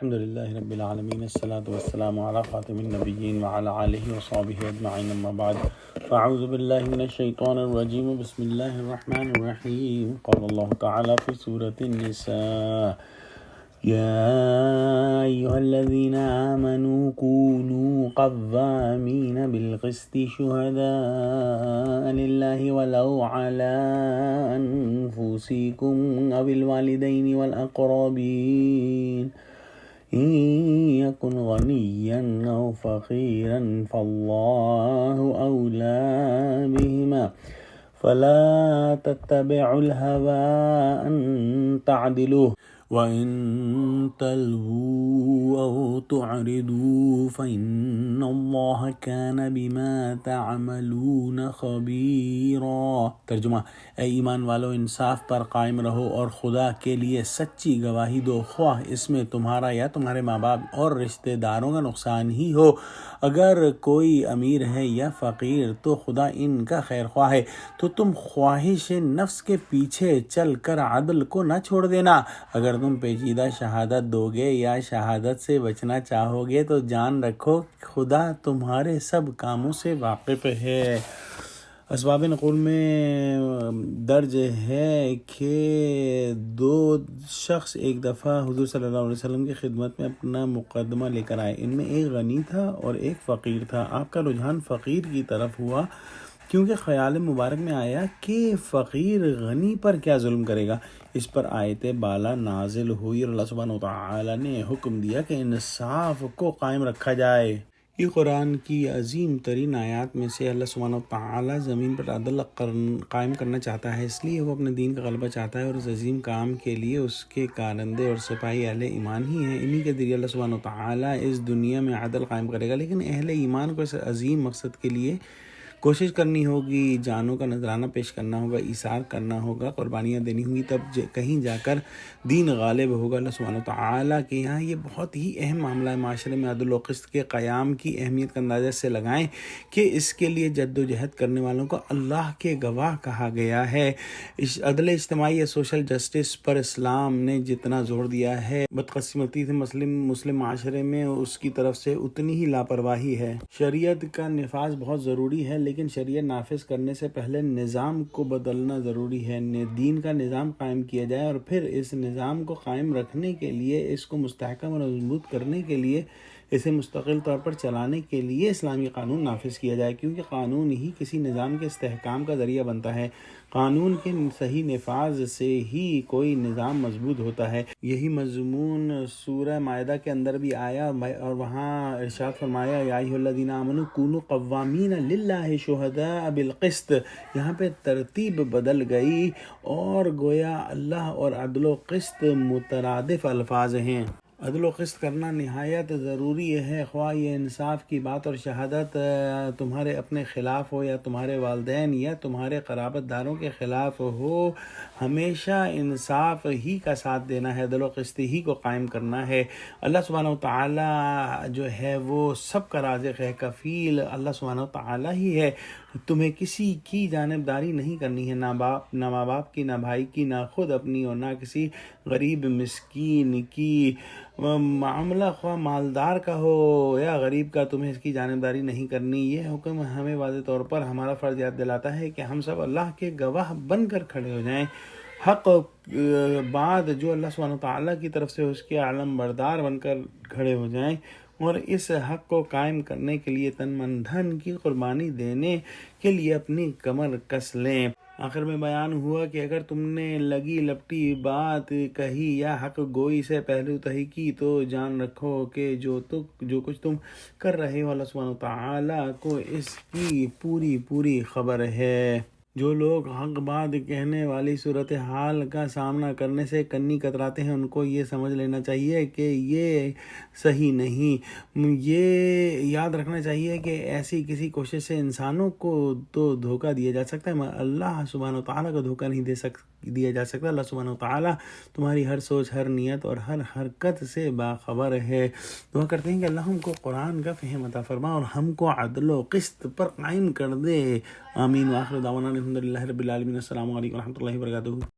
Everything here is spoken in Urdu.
الحمد لله رب العالمين الصلاة والسلام على خاتم النبيين وعلى آله وصحبه أجمعين أما بعد فأعوذ بالله من الشيطان الرجيم بسم الله الرحمن الرحيم قال الله تعالى في سورة النساء يا أيها الذين آمنوا كونوا قوامين بالقسط شهداء لله ولو على أنفسكم أو الوالدين والأقربين إن يكن غنيا أو فقيرا فالله أولى بهما فلا تتبعوا الهوى أن تعدلوا وإن تلووا أو تعرضوا فإن الله كان بما تعملون خبيرا۔ ترجمہ: اے ایمان والو، انصاف پر قائم رہو اور خدا کے لیے سچی گواہی دو، خواہ اس میں تمہارا یا تمہارے ماں باپ اور رشتہ داروں کا نقصان ہی ہو۔ اگر کوئی امیر ہے یا فقیر تو خدا ان کا خیر خواہ ہے، تو تم خواہش نفس کے پیچھے چل کر عدل کو نہ چھوڑ دینا۔ اگر تم پیچیدہ شہادت دو گے یا شہادت سے بچنا چاہو گے تو جان رکھو خدا تمہارے سب کاموں سے واقف ہے۔ اسباب نقول میں درج ہے کہ دو شخص ایک دفعہ حضور صلی اللہ علیہ وسلم کی خدمت میں اپنا مقدمہ لے کر آئے۔ ان میں ایک غنی تھا اور ایک فقیر تھا۔ آپ کا رجحان فقیر کی طرف ہوا کیونکہ خیال مبارک میں آیا کہ فقیر غنی پر کیا ظلم کرے گا۔ اس پر آیت بالا نازل ہوئی اور اللہ سبحانہ وتعالی نے حکم دیا کہ انصاف کو قائم رکھا جائے۔ یہ قرآن کی عظیم ترین آیات میں سے۔ اللہ سبحانہ وتعالی زمین پر عدل قائم کرنا چاہتا ہے، اس لیے وہ اپنے دین کا غلبہ چاہتا ہے، اور اس عظیم کام کے لیے اس کے کارندے اور سپاہی اہل ایمان ہی ہیں۔ انہی کے ذریعے اللہ سبحانہ وتعالی اس دنیا میں عدل قائم کرے گا، لیکن اہل ایمان کو اس عظیم مقصد کے لیے کوشش کرنی ہوگی، جانوں کا نذرانہ پیش کرنا ہوگا، ایثار کرنا ہوگا، قربانیاں دینی ہوں گی، تب کہیں جا کر دین غالب ہوگا۔ اللہ سبحانہ وتعالیٰ کے یہاں یہ بہت ہی اہم معاملہ ہے۔ معاشرے میں عدل و قسط کے قیام کی اہمیت کا اندازہ سے لگائیں کہ اس کے لیے جد و جہد کرنے والوں کو اللہ کے گواہ کہا گیا ہے۔ عدل اجتماعی یا سوشل جسٹس پر اسلام نے جتنا زور دیا ہے، بدقسمتی سے مسلم معاشرے میں اس کی طرف سے اتنی ہی لاپرواہی ہے۔ شریعت کا نفاذ بہت ضروری ہے، لیکن شریعت نافذ کرنے سے پہلے نظام کو بدلنا ضروری ہے۔ دین کا نظام قائم کیا جائے اور پھر اس نظام کو قائم رکھنے کے لیے، اس کو مستحکم اور مضبوط کرنے کے لیے، اسے مستقل طور پر چلانے کے لیے اسلامی قانون نافذ کیا جائے، کیونکہ قانون ہی کسی نظام کے استحکام کا ذریعہ بنتا ہے۔ قانون کے صحیح نفاذ سے ہی کوئی نظام مضبوط ہوتا ہے۔ یہی مضمون سورہ مائدہ کے اندر بھی آیا اور وہاں ارشاد فرمایا یا ایھا الذین آمنوا کونوا قوامین للہ شہداء بالقسط۔ یہاں پہ ترتیب بدل گئی اور گویا اللہ اور عدل و قسط مترادف الفاظ ہیں۔ عدل و قسط کرنا نہایت ضروری ہے، خواہ یہ انصاف کی بات اور شہادت تمہارے اپنے خلاف ہو یا تمہارے والدین یا تمہارے قرابت داروں کے خلاف ہو، ہمیشہ انصاف ہی کا ساتھ دینا ہے، عدل و قسط ہی کو قائم کرنا ہے۔ اللہ سبحانہ وتعالی جو ہے وہ سب کا رازق ہے، کفیل اللہ سبحانہ وتعالی ہی ہے۔ تمہیں کسی کی جانبداری نہیں کرنی ہے، نہ ماں باپ کی، نہ بھائی کی، نہ خود اپنی، اور نہ کسی غریب مسکین کی۔ معاملہ خواہ مالدار کا ہو یا غریب کا، تمہیں اس کی جانبداری نہیں کرنی۔ یہ حکم ہمیں واضح طور پر ہمارا فرض یاد دلاتا ہے کہ ہم سب اللہ کے گواہ بن کر کھڑے ہو جائیں، حق بات جو اللہ سبحانہ وتعالیٰ کی طرف سے اس کے علم بردار بن کر کھڑے ہو جائیں، اور اس حق کو قائم کرنے کے لیے تن من دھن کی قربانی دینے کے لیے اپنی کمر کس لیں۔ آخر میں بیان ہوا کہ اگر تم نے لگی لپٹی بات کہی یا حق گوئی سے پہلو تہی کی تو جان رکھو کہ جو کچھ تم کر رہے ہو اللہ سبحانہ وتعالیٰ کو اس کی پوری خبر ہے۔ جو لوگ حق بات کہنے والی صورتحال کا سامنا کرنے سے کنی کتراتے ہیں، ان کو یہ سمجھ لینا چاہیے کہ یہ صحیح نہیں۔ یہ یاد رکھنا چاہیے کہ ایسی کسی کوشش سے انسانوں کو تو دھوکہ دیا جا سکتا ہے، اللہ سبحانہ وتعالیٰ کو دھوکہ نہیں دیا جا سکتا۔ اللہ سبحانہ وتعالیٰ تمہاری ہر سوچ، ہر نیت اور ہر حرکت سے باخبر ہے۔ دعا کرتے ہیں کہ اللہ ہم کو قرآن کا فہم عطا فرما اور ہم کو عدل و قسط پر قائم کر دے۔ آمین۔ وآخر دعوانا الحمد للہ رب العالمین۔ السلام علیکم ورحمۃ اللہ وبرکاتہ۔